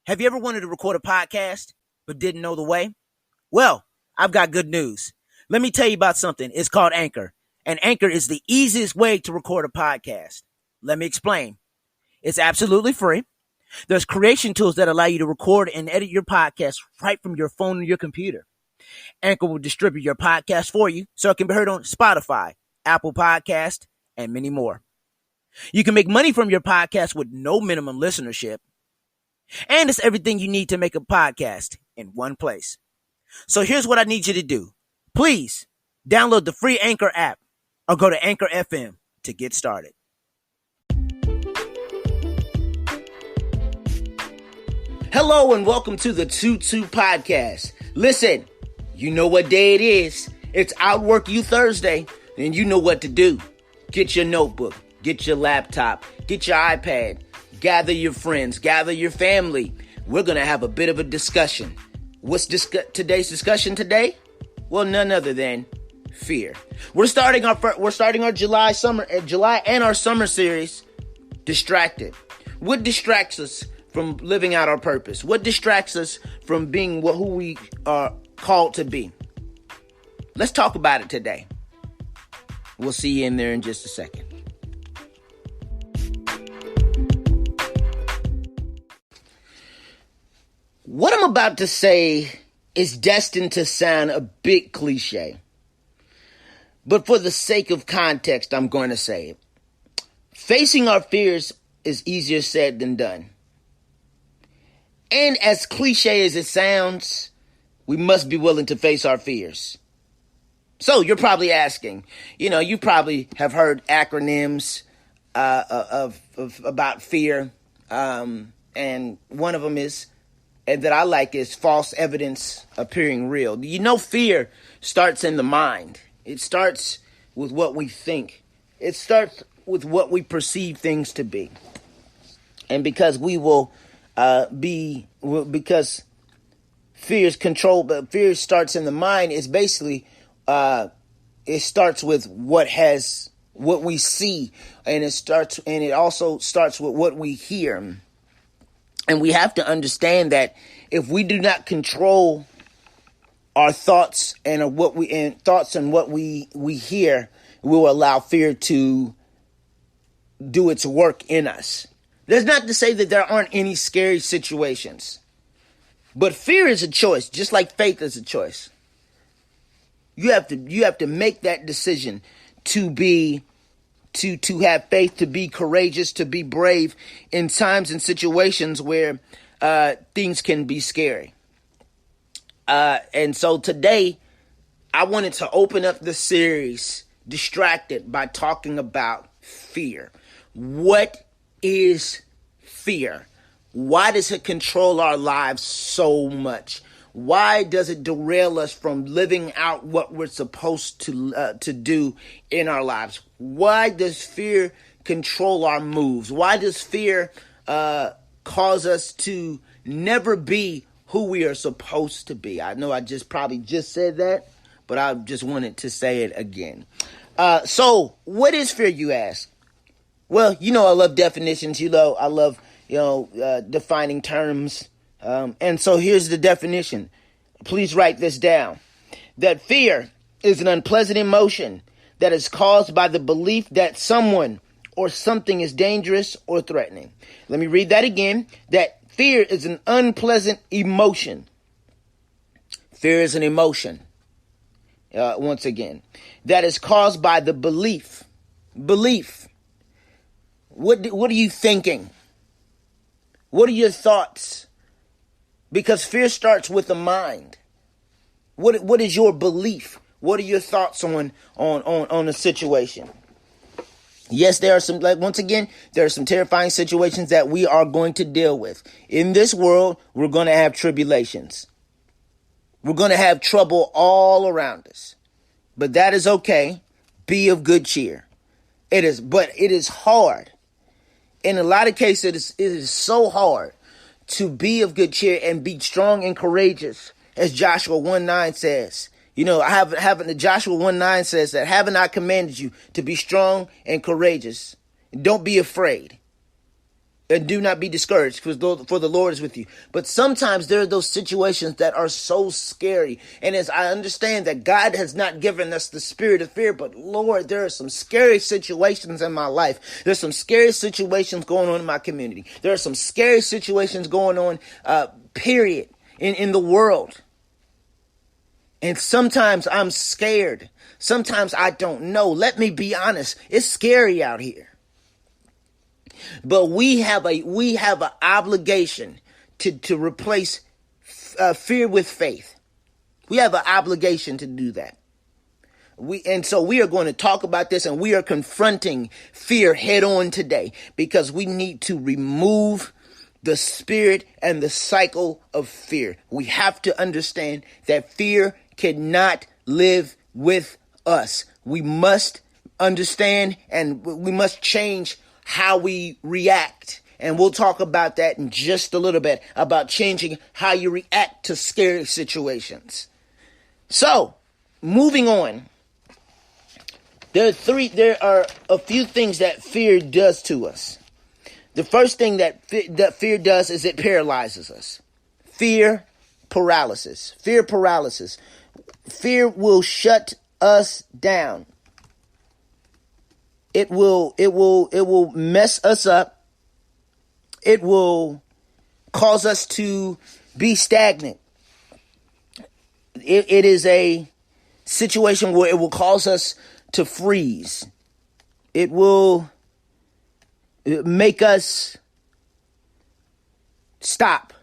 Have you ever wanted to record a podcast but didn't know the way? Well, I've got good news. Let me tell you about something. It's called Anchor, and Anchor is the easiest way to record a podcast. Let me explain. It's absolutely free. There's creation tools that allow you to record and edit your podcast right from your phone or your computer. Anchor will distribute your podcast for you so it can be heard on Spotify, Apple Podcast, and many more. You can make money from your podcast with no minimum listenership. And it's everything you need to make a podcast in one place. So here's what I need you to do. Please download the free Anchor app or go to Anchor FM to get started. Hello and welcome to the 2-2 podcast. Listen, you know what day it is. It's Outwork You Thursday, and you know what to do. Get your notebook, get your laptop, get your iPad. Gather your friends, gather your family. We're going to have a bit of a discussion. What's today's discussion today? Well, none other than fear. We're starting our July and our summer series, Distracted. What distracts us from living out our purpose? What distracts us from being who we are called to be? Let's talk about it today. We'll see you in there in just a second. What I'm about to say is destined to sound a bit cliche. But for the sake of context, I'm going to say it. Facing our fears is easier said than done. And as cliche as it sounds, we must be willing to face our fears. So you're probably asking, you probably have heard acronyms about fear. And one of them is, and that I like, is false evidence appearing real. Fear starts in the mind. It starts with what we think. It starts with what we perceive things to be. And because because fear starts in the mind, it's basically, it starts with what we see, and it also starts with what we hear. And we have to understand that if we do not control our thoughts and what we hear, we will allow fear to do its work in us. That's not to say that there aren't any scary situations, but fear is a choice, just like faith is a choice. You have to make that decision to have faith, to be courageous, to be brave in times and situations where things can be scary. And so today, I wanted to open up the series, Distracted, by talking about fear. What is fear? Why does it control our lives so much? Why does it derail us from living out what we're supposed to do in our lives? Why does fear control our moves? Why does fear cause us to never be who we are supposed to be? I know I probably just said that, but I just wanted to say it again. So what is fear, you ask? Well, I love definitions. I love, defining terms. And so here's the definition. Please write this down. That fear is an unpleasant emotion that is caused by the belief that someone or something is dangerous or threatening. Let me read that again. That fear is an unpleasant emotion. Fear is an emotion. Once again, that is caused by the belief. Belief. What are you thinking? What are your thoughts? Because fear starts with the mind. What is your belief? What are your thoughts on a situation? Yes, there are some terrifying situations that we are going to deal with. In this world, we're going to have tribulations. We're going to have trouble all around us. But that is okay. Be of good cheer. It is hard. In a lot of cases, it is so hard to be of good cheer and be strong and courageous, as Joshua 1:9 says. Joshua 1:9 says that, haven't I commanded you to be strong and courageous? Don't be afraid. And do not be discouraged, for the Lord is with you. But sometimes there are those situations that are so scary. And as I understand that God has not given us the spirit of fear, but Lord, there are some scary situations in my life. There's some scary situations going on in my community. There are some scary situations going on, period, in the world. And sometimes I'm scared. Sometimes I don't know. Let me be honest. It's scary out here. But we have an obligation to replace fear with faith. We have an obligation to do that. So we are going to talk about this, and we are confronting fear head on today, because we need to remove the spirit and the cycle of fear. We have to understand that fear cannot live with us. We must understand, and we must change how we react. And we'll talk about that in just a little bit, about changing how you react to scary situations. So, moving on. There are a few things that fear does to us. The first thing that fear does is it paralyzes us. Fear paralysis. Fear paralysis. Fear will shut us down. It will mess us up. It will cause us to be stagnant. It is a situation where it will cause us to freeze. It will make us stop.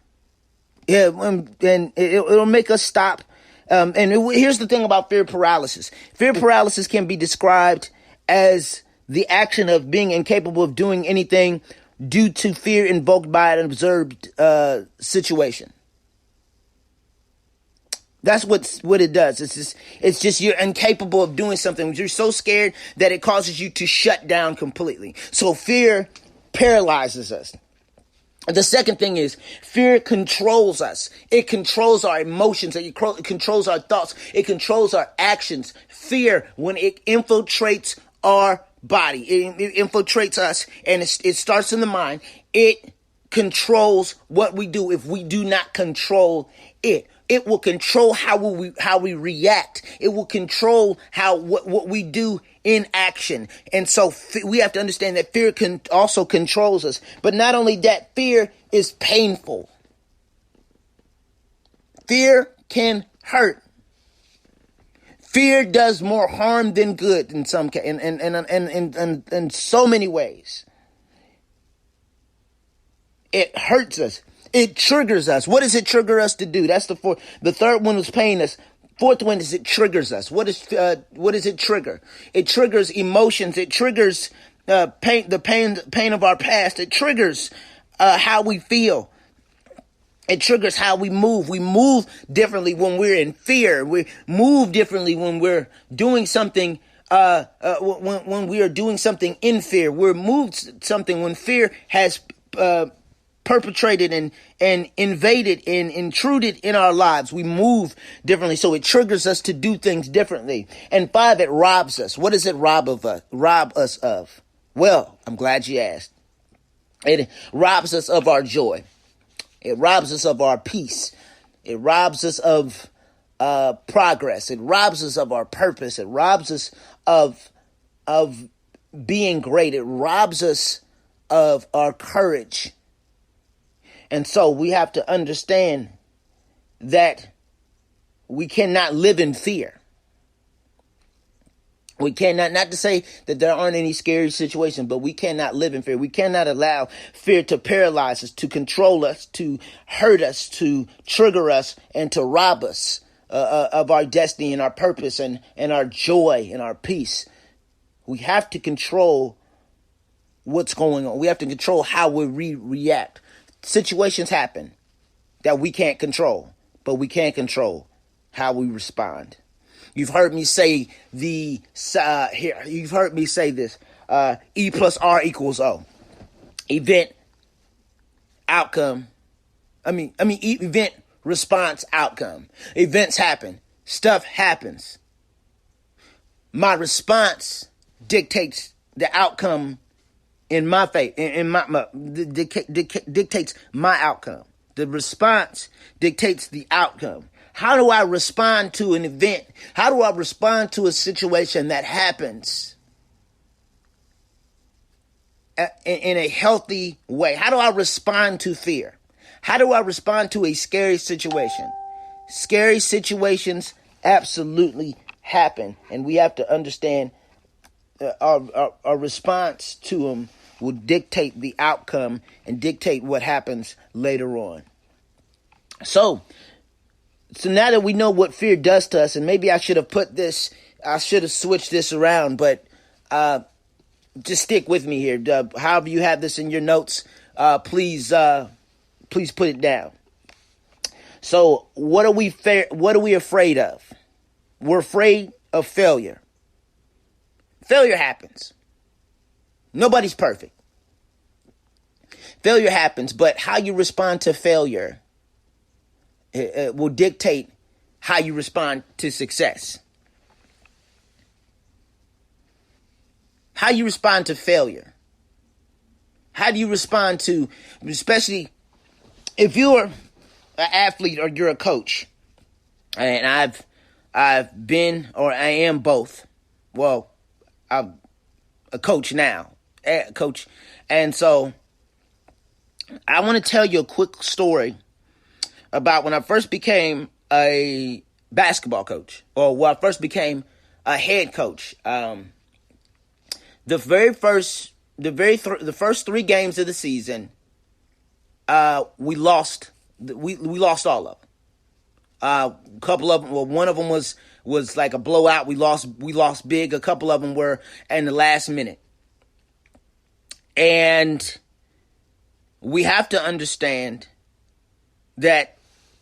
Yeah, and it'll make us stop. Here's the thing about fear paralysis. Fear paralysis can be described as the action of being incapable of doing anything due to fear invoked by an observed situation. That's what it does. It's just you're incapable of doing something. You're so scared that it causes you to shut down completely. So fear paralyzes us. The second thing is fear controls us. It controls our emotions. It controls our thoughts. It controls our actions. Fear, when it infiltrates our body, it infiltrates us, and it starts in the mind. It controls what we do. If we do not control it, it will control how we react. It will control what we do in action. And so we have to understand that fear also controls us. But not only that, fear is painful. Fear can hurt. Fear does more harm than good in some in so many ways. It hurts us. It triggers us. What does it trigger us to do? That's the fourth. The third one was pain us. Fourth one is it triggers us. What does it trigger? It triggers emotions. It triggers pain of our past. It triggers how we feel. It triggers how we move. We move differently when we're in fear. We move differently when we're doing something. When we are doing something in fear, we're moved something when fear has perpetrated and invaded and intruded in our lives. We move differently, so it triggers us to do things differently. And 5, it robs us. What does it rob us of? Well, I'm glad you asked. It robs us of our joy. It robs us of our peace. It robs us of progress. It robs us of our purpose. It robs us of being great. It robs us of our courage. And so we have to understand that we cannot live in fear. We cannot, not to say that there aren't any scary situations, but we cannot live in fear. We cannot allow fear to paralyze us, to control us, to hurt us, to trigger us, and to rob us of our destiny and our purpose and our joy and our peace. We have to control what's going on. We have to control how we react. Situations happen that we can't control, but we can control how we respond. You've heard me say you've heard me say this, E plus R equals O. Event, outcome. Event, response, outcome. Events happen. Stuff happens. My response dictates the outcome in my faith, dictates my outcome. The response dictates the outcome. How do I respond to an event? How do I respond to a situation that happens in a healthy way? How do I respond to fear? How do I respond to a scary situation? Scary situations absolutely happen, and we have to understand our response to them will dictate the outcome and dictate what happens later on. So now that we know what fear does to us, and maybe I should have switched this around, but just stick with me here. However you have this in your notes, please put it down. So what are we afraid of? We're afraid of failure. Failure happens. Nobody's perfect. Failure happens, but how you respond to failure will dictate how you respond to success. How you respond to failure. How do you respond to, especially if you're an athlete or you're a coach, and I've been, or I am both. Well, I'm a coach now, and so I want to tell you a quick story about when I first became a basketball coach, or when I first became a head coach. The first 3 games of the season, we lost. We lost all of them. A couple of them, well, one of them was like a blowout. We lost big. A couple of them were in the last minute. And we have to understand that,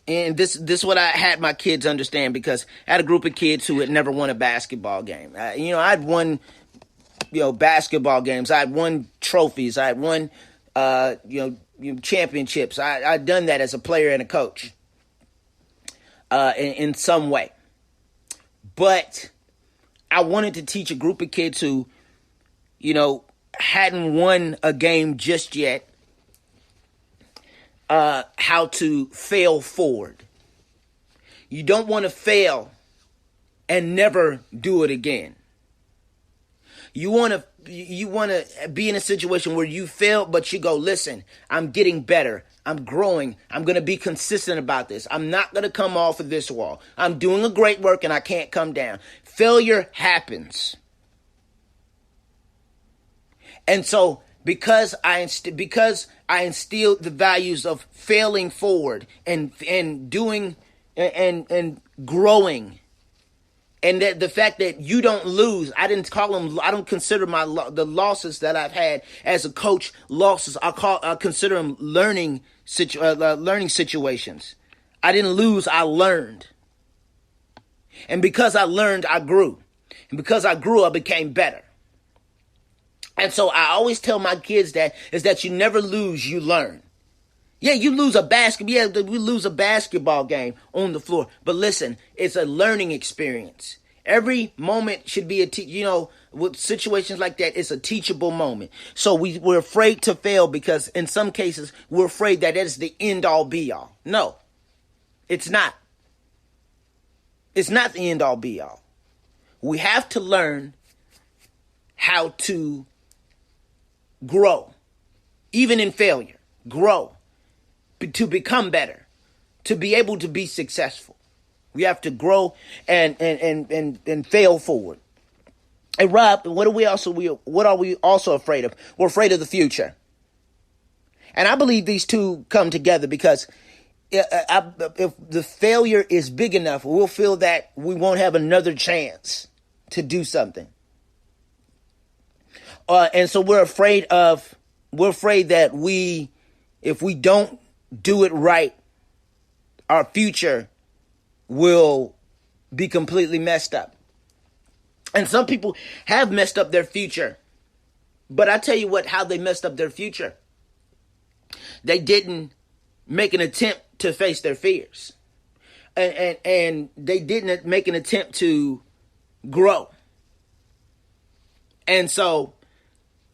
and this is what I had my kids understand, because I had a group of kids who had never won a basketball game. I'd won, basketball games. I had won trophies. I had won, championships. I'd done that as a player and a coach. In some way. But I wanted to teach a group of kids who, hadn't won a game just yet, how to fail forward. You don't want to fail and never do it again. You want to be in a situation where you fail, but you go, listen, I'm getting better. I'm growing. I'm going to be consistent about this. I'm not going to come off of this wall. I'm doing a great work and I can't come down. Failure happens. And so because I instilled the values of failing forward and doing and growing, and that the fact that you don't lose, I don't consider the losses that I've had as a coach losses. I consider them learning situations. I didn't lose, I learned. And because I learned, I grew. And because I grew, I became better. And so I always tell my kids that you never lose, you learn. Yeah, we lose a basketball game on the floor. But listen, it's a learning experience. Every moment should be with situations like that, it's a teachable moment. So we're afraid to fail because in some cases, we're afraid that is the end all be all. No, it's not. It's not the end all be all. We have to learn how to grow, even in failure, grow. To become better, to be able to be successful. We have to grow and fail forward. And Rob, what are we also afraid of? We're afraid of the future. And I believe these two come together because if the failure is big enough, we'll feel that we won't have another chance to do something. And so we're afraid that if we don't do it right, our future will be completely messed up. And some people have messed up their future. But I tell you how they messed up their future. They didn't make an attempt to face their fears. And they didn't make an attempt to grow. And so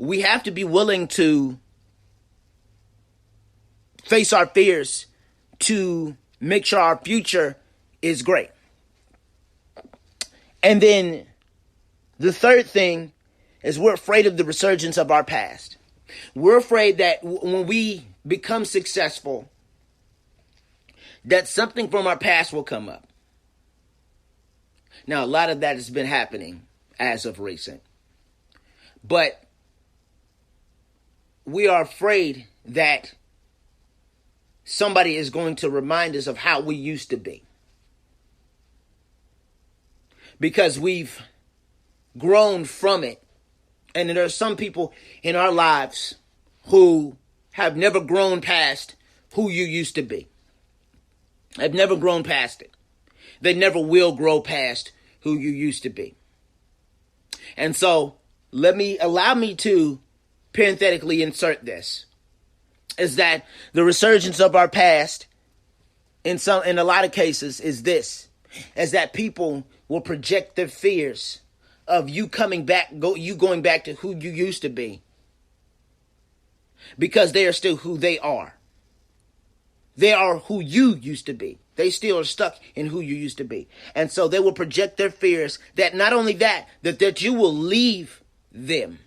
we have to be willing to face our fears to make sure our future is great. And then the third thing is we're afraid of the resurgence of our past. We're afraid that when we become successful, that something from our past will come up. Now, a lot of that has been happening as of recent. But we are afraid that somebody is going to remind us of how we used to be. Because we've grown from it. And there are some people in our lives who have never grown past who you used to be. Have never grown past it. They never will grow past who you used to be. And so, allow me to parenthetically insert this. Is that the resurgence of our past in a lot of cases is this. Is that people will project their fears of you coming back, going back to who you used to be. Because they are still who they are. They are who you used to be. They still are stuck in who you used to be. And so they will project their fears that not only that you will leave them.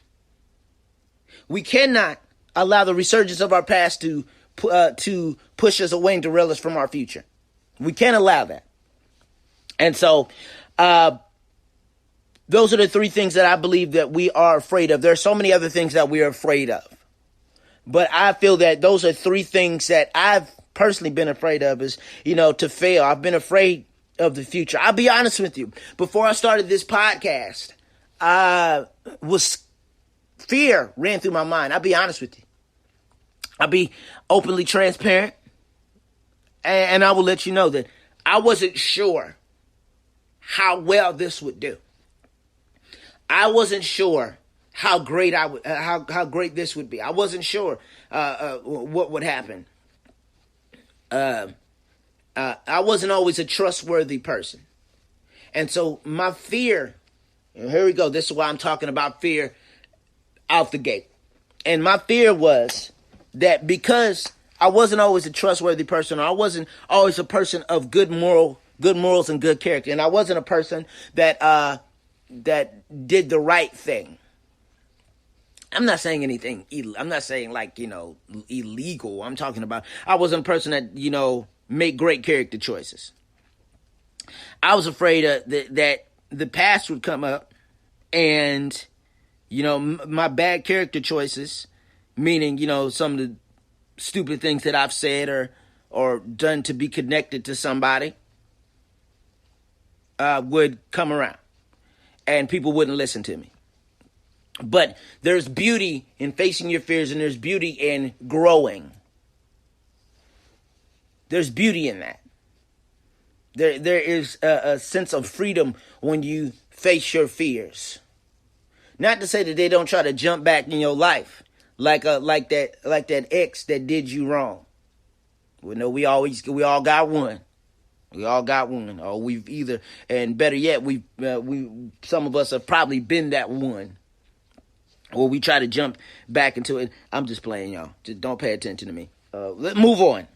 We cannot allow the resurgence of our past to push us away and derail us from our future. We can't allow that. And so those are the three things that I believe that we are afraid of. There are so many other things that we are afraid of. But I feel that those are three things that I've personally been afraid of is, to fail. I've been afraid of the future. I'll be honest with you. Before I started this podcast, fear ran through my mind. I'll be honest with you. I'll be openly transparent. And I will let you know that I wasn't sure how well this would do. I wasn't sure how great how great this would be. I wasn't sure what would happen. I wasn't always a trustworthy person. And so my fear, and here we go, this is why I'm talking about fear out the gate. And my fear was that because I wasn't always a trustworthy person, or I wasn't always a person of good morals and good character, and I wasn't a person that did the right thing. I'm not saying anything. I'm not saying illegal. I'm talking about I wasn't a person that made great character choices. I was afraid that the past would come up, and my bad character choices, meaning some of the stupid things that I've said or done to be connected to somebody, would come around, and people wouldn't listen to me. But there's beauty in facing your fears, and there's beauty in growing. There's beauty in that. There is a sense of freedom when you face your fears. Not to say that they don't try to jump back in your life like that ex that did you wrong. We know we all got one. We all got one. Or we've either, and better yet, some of us have probably been that one. Or we try to jump back into it. I'm just playing, y'all. Just don't pay attention to me. Let's move on.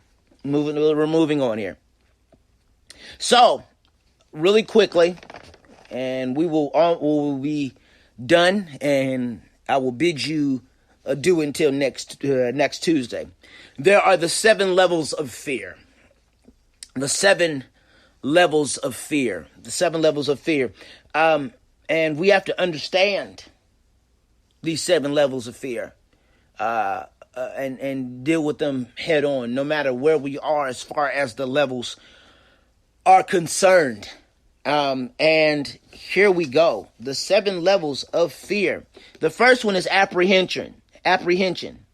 We're moving on here. So, really quickly, and we will be done, and I will bid you adieu until next Tuesday. There are the 7 levels of fear. The 7 levels of fear. The 7 levels of fear. And we have to understand these 7 levels of fear, and deal with them head on, no matter where we are as far as the levels are concerned. And here we go. The 7 levels of fear. The first one is apprehension. Apprehension.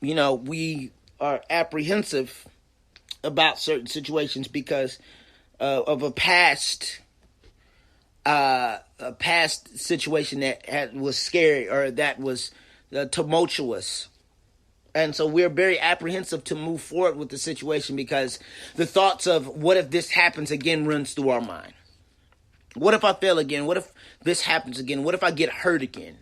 We are apprehensive about certain situations because of a past situation that was scary or that was tumultuous. And so we're very apprehensive to move forward with the situation because the thoughts of what if this happens again runs through our mind. What if I fail again? What if this happens again? What if I get hurt again?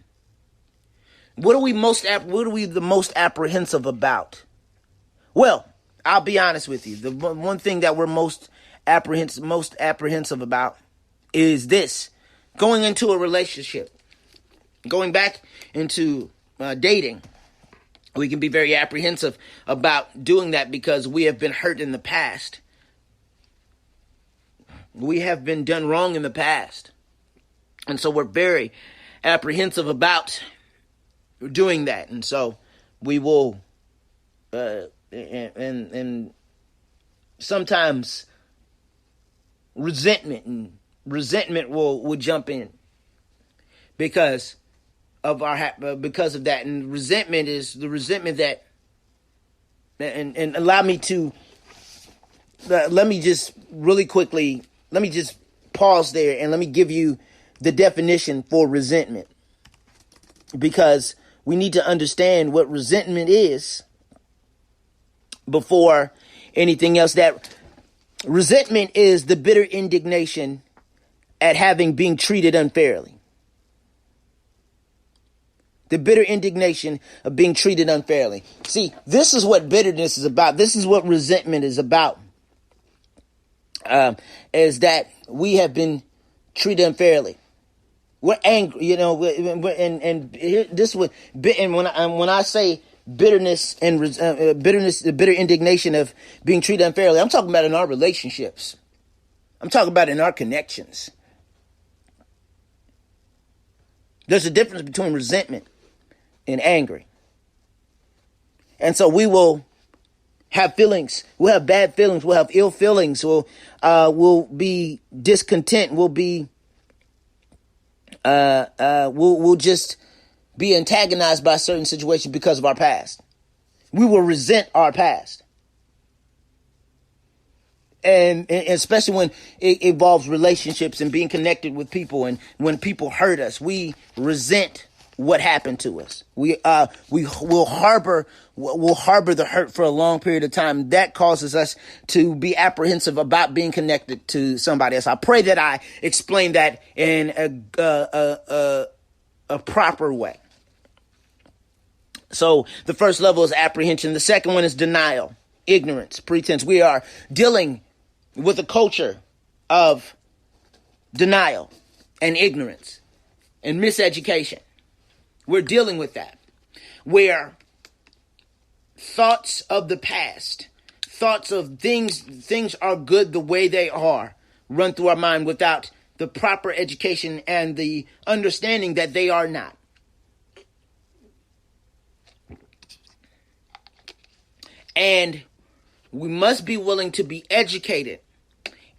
What are we the most apprehensive about? Well, I'll be honest with you. The one thing that we're most apprehensive about is this: going into a relationship, going back into dating. We can be very apprehensive about doing that because we have been hurt in the past. We have been done wrong in the past. And so we're very apprehensive about doing that. And so we will, and sometimes resentment will jump in because of that. And resentment is the resentment that, and allow me to, let me just really quickly, let me just pause there and let me give you the definition for resentment, because we need to understand what resentment is before anything else. That resentment is the bitter indignation at having been treated unfairly. The bitter indignation of being treated unfairly. See, this is what bitterness is about. This is what resentment is about. Is that we have been treated unfairly. We're angry, and when I say bitterness and the bitter indignation of being treated unfairly, I'm talking about in our relationships. I'm talking about in our connections. There's a difference between resentment and anger. And so we will have feelings. We'll have bad feelings. We'll have ill feelings. We'll be discontent. We'll just be antagonized by certain situations because of our past. We will resent our past. And especially when it involves relationships and being connected with people, and when people hurt us, we resent what happened to us. We will harbor the hurt for a long period of time. That causes us to be apprehensive about being connected to somebody else. I pray that I explain that in a proper way. So the first level is apprehension. The second one is denial, ignorance, pretense. We are dealing with a culture of denial and ignorance and miseducation. We're dealing with that, where thoughts of the past, thoughts of things are good the way they are, run through our mind without the proper education and the understanding that they are not. And we must be willing to be educated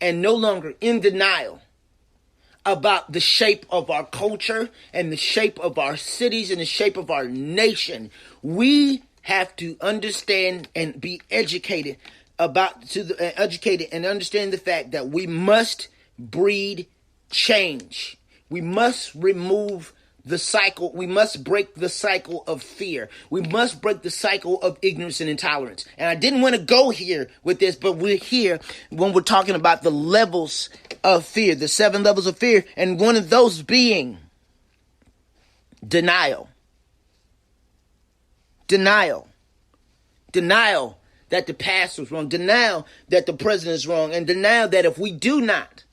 and no longer in denial about the shape of our culture and the shape of our cities and the shape of our nation. We have to understand and be educated educated and understand the fact that we must breed change. We must remove the cycle. We must break the cycle of fear. We must break the cycle of ignorance and intolerance. And I didn't want to go here with this, but we're here when we're talking about the levels of fear, the 7 levels of fear, and one of those being denial. Denial that the past was wrong, denial that the president is wrong, and denial that if we do not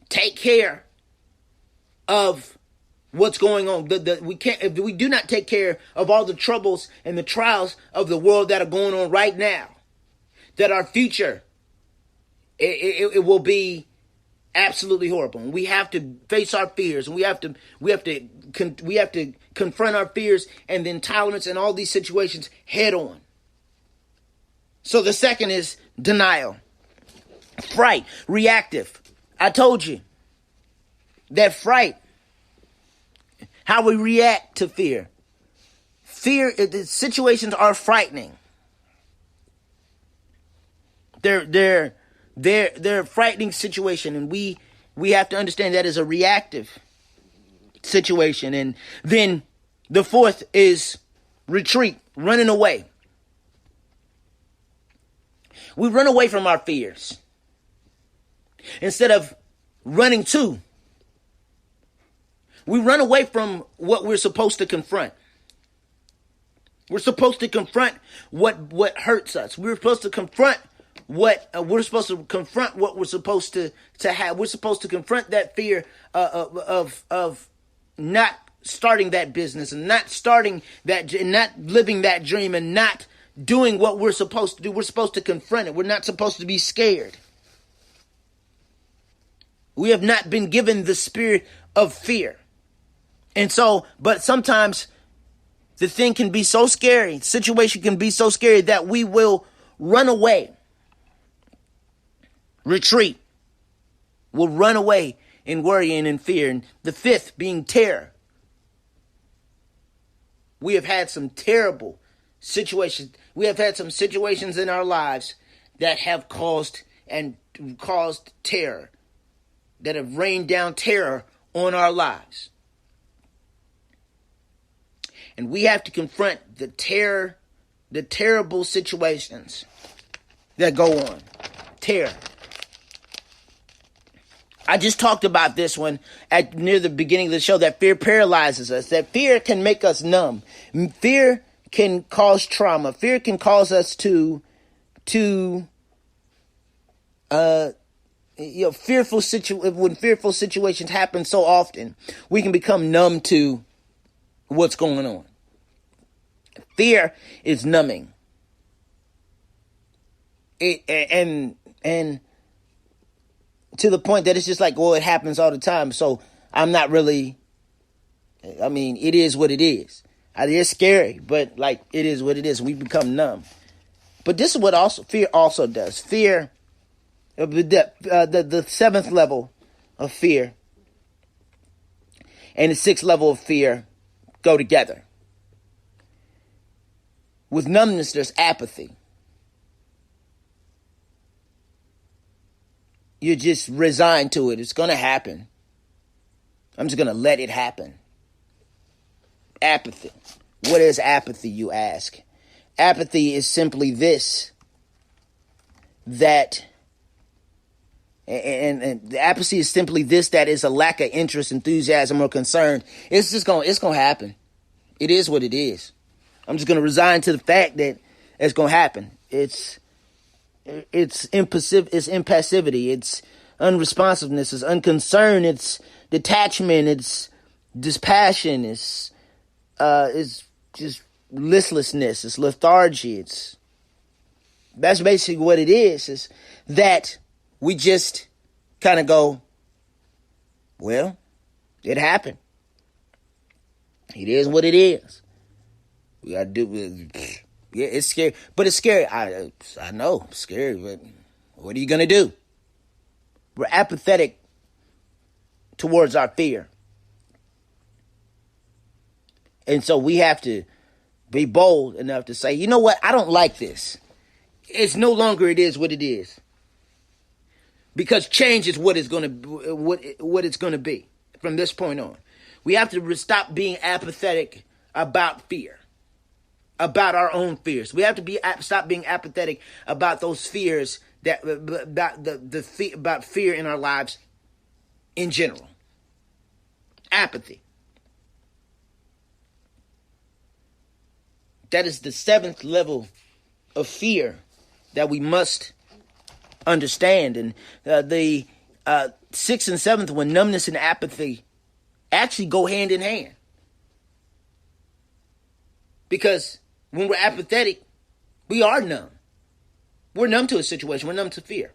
take care of what's going on, if we do not take care of all the troubles and the trials of the world that are going on right now, that our future, it will be absolutely horrible. And we have to face our fears, and we have to confront our fears and the intolerance and all these situations head on. So the second is denial. Fright, reactive. I told you that fright, how we react to fear. Fear, the situations are frightening. They're a frightening situation, and we have to understand that is a reactive situation. And then the fourth is retreat, running away. We run away from our fears instead of running to. We run away from what we're supposed to confront. We're supposed to confront what hurts us. We're supposed to confront what we're supposed to have. We're supposed to confront that fear of not starting that business and not starting that and not living that dream and not doing what we're supposed to do. We're supposed to confront it. We're not supposed to be scared. We have not been given the spirit of fear. And so, but sometimes the thing can be so scary, the situation can be so scary that we will run away, retreat. We'll run away in worry and in fear. And the fifth being terror. We have had some terrible situations. We have had some situations in our lives that have caused terror, that have rained down terror on our lives. And we have to confront the terrible situations that go on. Terror. I just talked about this one near the beginning of the show, that fear paralyzes us, that fear can make us numb. Fear can cause trauma. Fear can cause us when fearful situations happen so often, we can become numb to what's going on. Fear is numbing. And to the point that it's just like, well, it happens all the time. So I'm not really, it is what it is. It's scary, but like, it is what it is. We become numb. But this is what fear also does. Fear, the seventh level of fear and the sixth level of fear go together. With numbness, there's apathy. You're just resigned to it. It's going to happen. I'm just going to let it happen. Apathy. What is apathy, you ask? Apathy is simply this. And the apathy is simply this, that is a lack of interest, enthusiasm, or concern. It's going to happen. It is what it is. I'm just going to resign to the fact that it's going to happen. It's impassivity. It's unresponsiveness. It's unconcern. It's detachment. It's dispassion. It's just listlessness. It's lethargy. That's basically what it is. Is that we just kind of go, well, it happened. It is what it is. We got to do. Yeah, it's scary, but it's scary. I know it's scary, but what are you gonna do? We're apathetic towards our fear, and so we have to be bold enough to say, you know what? I don't like this. It's no longer. It is what it is. Because change is what it's gonna what it's gonna be from this point on. We have to stop being apathetic about fear. About our own fears. We have to stop being apathetic about those fears about fear in our lives in general. Apathy. That is the seventh level of fear that we must understand. And the sixth and seventh one, numbness and apathy, actually go hand in hand. Because when we're apathetic, we are numb. We're numb to a situation. We're numb to fear.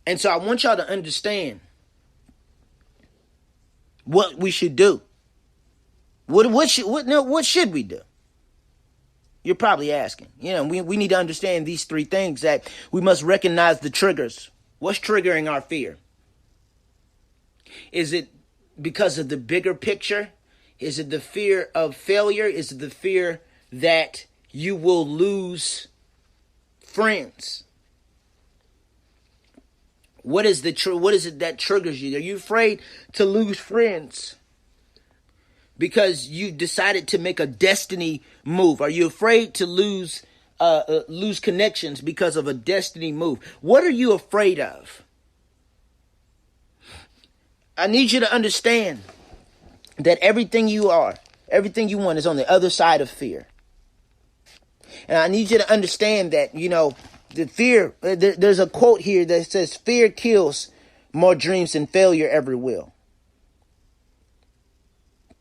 And so I want y'all to understand what we should do. What should we do? You're probably asking. We need to understand these three things, that we must recognize the triggers. What's triggering our fear? Is it because of the bigger picture? Is it the fear of failure? Is it the fear that you will lose friends? What is it that triggers you? Are you afraid to lose friends because you decided to make a destiny move? Are you afraid to lose connections because of a destiny move? What are you afraid of? I need you to understand that everything you are, everything you want is on the other side of fear. And I need you to understand that, the fear, there's a quote here that says, fear kills more dreams than failure ever will.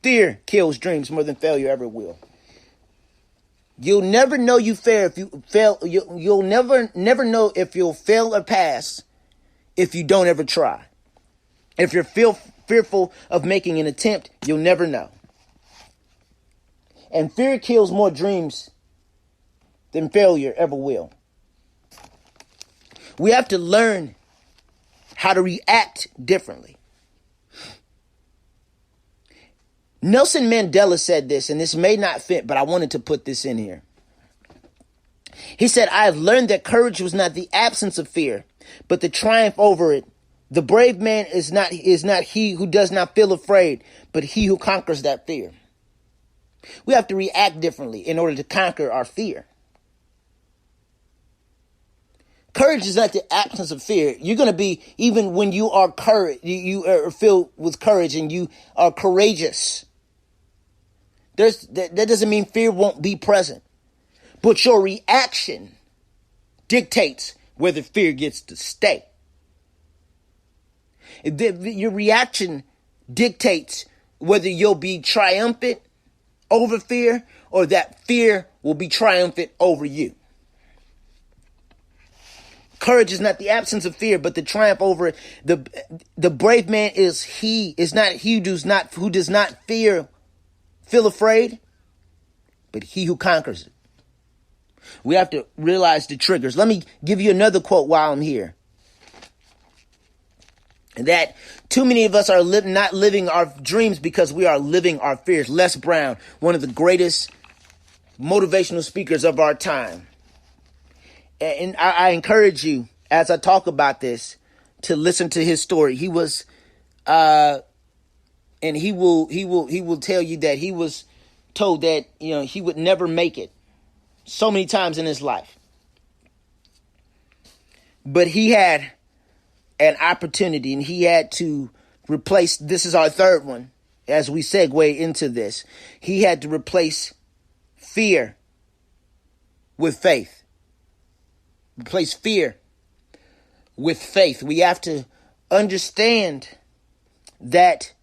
Fear kills dreams more than failure ever will. You'll never know you fail if you fail. You'll never know if you'll fail or pass if you don't ever try. If you're fearful of making an attempt, you'll never know. And fear kills more dreams than failure ever will. We have to learn how to react differently. Nelson Mandela said this, and this may not fit, but I wanted to put this in here. He said, I have learned that courage was not the absence of fear, but the triumph over it. The brave man is not he who does not feel afraid, but he who conquers that fear. We have to react differently in order to conquer our fear. Courage is not the absence of fear. You're going to be, even when you are you are filled with courage and you are courageous. That doesn't mean fear won't be present. But your reaction dictates whether fear gets to stay. Your reaction dictates whether you'll be triumphant over fear or that fear will be triumphant over you. Courage is not the absence of fear, but the triumph over it. The brave man is not he who does not feel afraid, but he who conquers it. We have to realize the triggers. Let me give you another quote while I'm here. That too many of us are not living our dreams because we are living our fears. Les Brown, one of the greatest motivational speakers of our time. And I encourage you, as I talk about this, to listen to his story. He was, and he will tell you that he was told that, he would never make it so many times in his life. But he had an opportunity and he had to replace, this is our third one, as we segue into this. He had to replace fear with faith. Replace fear with faith. We have to understand that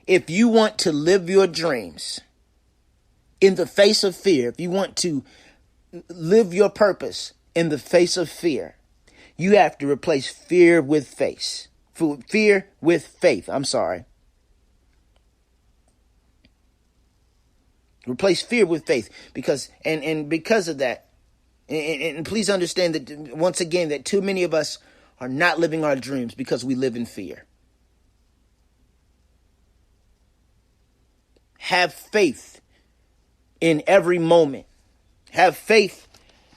if you want to live your dreams in the face of fear, if you want to live your purpose in the face of fear, you have to replace fear with faith. Fear with faith. Replace fear with faith because of that. And please understand that, once again, that too many of us are not living our dreams because we live in fear. Have faith in every moment. Have faith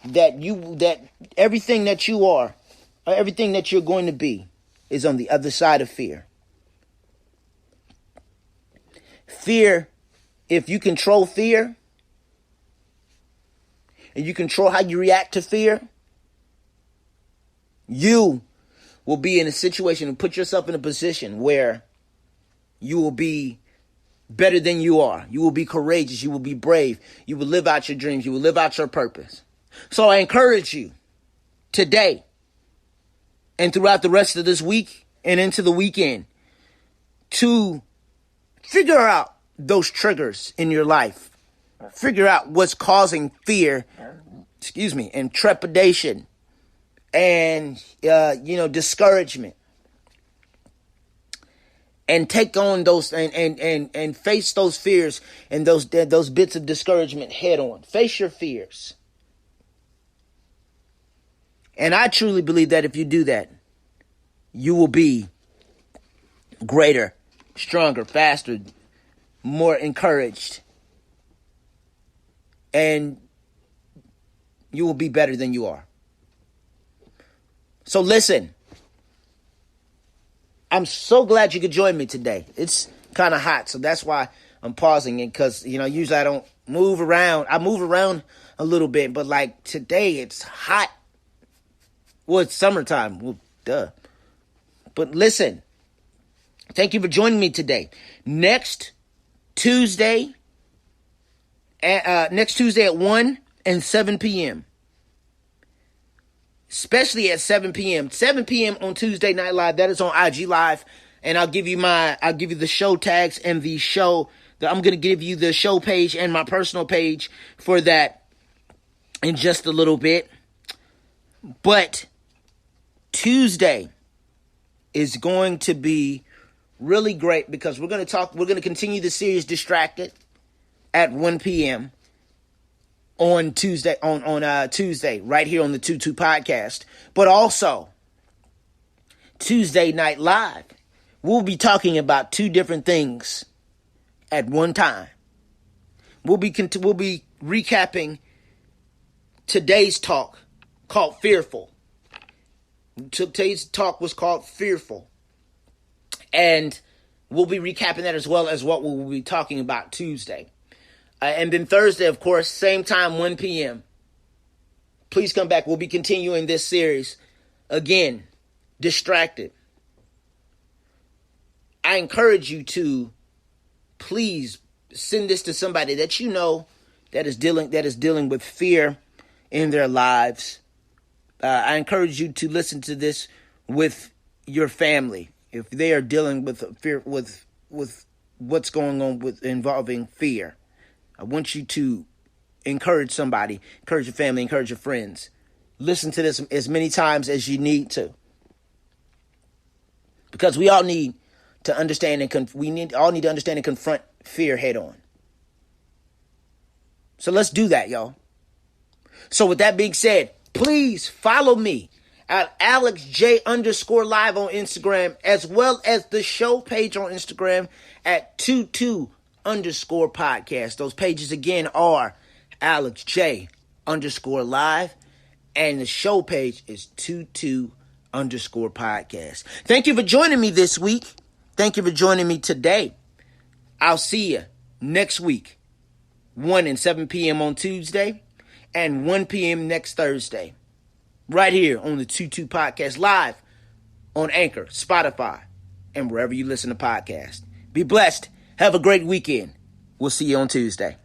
that everything that you are, or everything that you're going to be, is on the other side of fear. Fear, if you control fear, and you control how you react to fear, you will be in a situation and put yourself in a position where you will be better than you are. You will be courageous. You will be brave. You will live out your dreams. You will live out your purpose. So I encourage you today and throughout the rest of this week and into the weekend to figure out those triggers in your life. Figure out what's causing fear, and trepidation and, discouragement. And take on those and face those fears and those bits of discouragement head on. Face your fears. And I truly believe that if you do that, you will be greater, stronger, faster, more encouraged. And you will be better than you are. So listen, I'm so glad you could join me today. It's kind of hot, so that's why I'm pausing it, because, usually I don't move around. I move around a little bit, but like today it's hot. Well, it's summertime. Well, duh. But listen, Thank you for joining me today. Next Tuesday at 1 and 7 p.m. Especially at 7 p.m. 7 p.m. on Tuesday Night Live. That is on IG Live. And I'll give you the show tags and the show. I'm going to give you the show page and my personal page for that in just a little bit. But Tuesday is going to be really great because we're going to continue the series Distracted at 1 p.m. on Tuesday, Tuesday, right here on the 22 podcast. But also, Tuesday Night Live, we'll be talking about two different things at one time. We'll be recapping today's talk called Fearful. Today's talk was called Fearful. And we'll be recapping that as well as what we'll be talking about Tuesday. And then Thursday, of course, same time, 1 p.m. Please come back. We'll be continuing this series. Again, Distracted. I encourage you to please send this to somebody that you know that is dealing with fear in their lives. I encourage you to listen to this with your family if they are dealing with fear, with what's going on involving fear. I want you to encourage somebody, encourage your family, encourage your friends. Listen to this as many times as you need to, because we all need to understand all need to understand and confront fear head on. So let's do that, y'all. So with that being said, please follow me at AlexJ_live on Instagram, as well as the show page on Instagram at 22_podcast. Those pages again are AlexJ_live, and the show page is 22_podcast. Thank you for joining me this week. Thank you for joining me today. I'll see you next week, 1 and 7 p.m. on Tuesday, and 1 p.m. next Thursday, right here on the 22 Podcast, live on Anchor, Spotify, and wherever you listen to podcasts. Be blessed. Have a great weekend. We'll see you on Tuesday.